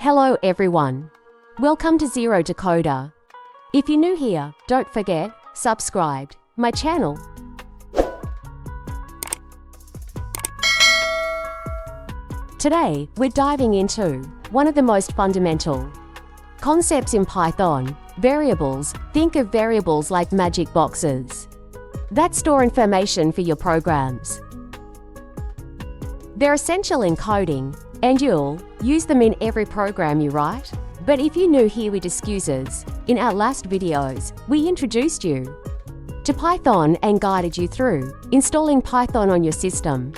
Hello everyone. Welcome to Zerotocoder. If you're new here, don't forget, subscribe my channel. Today, we're diving into one of the most fundamental concepts in Python, variables. Think of variables like magic boxes that store information for your programs. They're essential in coding, and you'll use them in every program you write. But if you're new here with excuses, in our last videos, we introduced you to Python and guided you through installing Python on your system.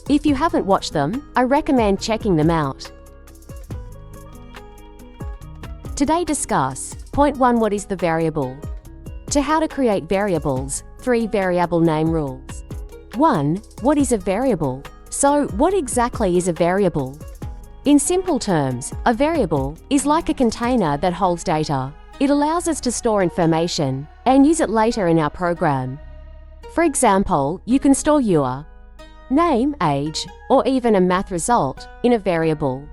If you haven't watched them, I recommend checking them out. Today discuss Point 1. What is the variable? To how to create variables, 3 variable name rules. 1. What is a variable? So, what exactly is a variable? In simple terms, a variable is like a container that holds data. It allows us to store information and use it later in our program. For example, you can store your name, age, or even a math result in a variable.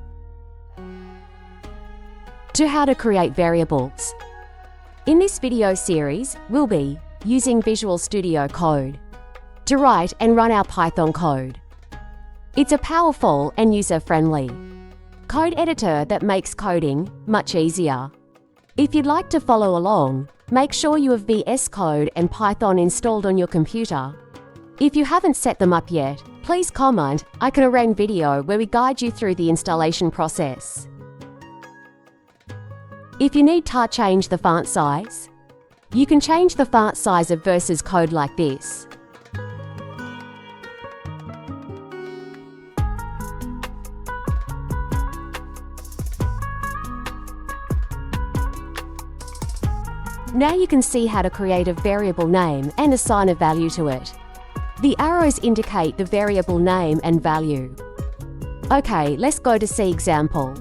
To how to create variables. In this video series, we'll be using Visual Studio Code to write and run our Python code. It's a powerful and user-friendly code editor that makes coding much easier. If you'd like to follow along, make sure you have VS Code and Python installed on your computer. If you haven't set them up yet, please comment. I can arrange a video where we guide you through the installation process. If you need to change the font size, you can change the font size of versus code like this. Now you can see how to create a variable name and assign a value to it. The arrows indicate the variable name and value. Okay, let's go to see example.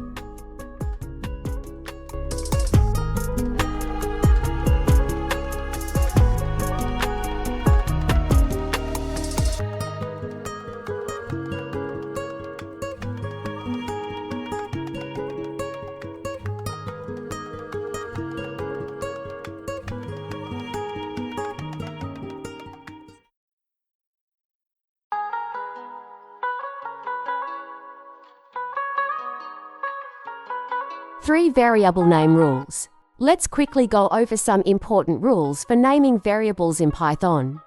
Three variable name rules. Let's quickly go over some important rules for naming variables in Python.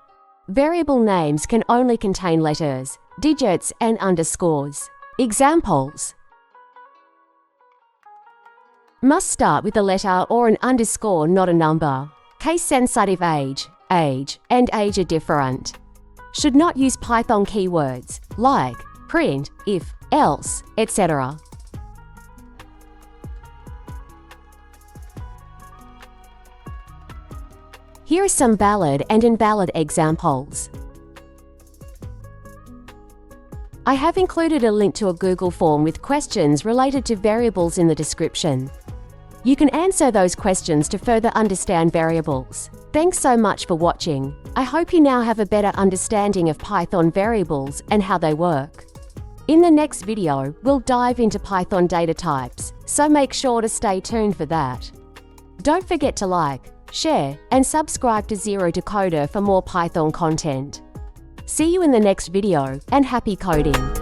Variable names can only contain letters, digits, and underscores. Examples: must start with a letter or an underscore, not a number. Case-sensitive age, and age are different. Should not use Python keywords like print, if, else, etc. Here are some valid and invalid examples. I have included a link to a Google form with questions related to variables in the description. You can answer those questions to further understand variables. Thanks so much for watching. I hope you now have a better understanding of Python variables and how they work. In the next video, we'll dive into Python data types, so make sure to stay tuned for that. Don't forget to like, share, and subscribe to Zerotocoder for more Python content. See you in the next video, and happy coding!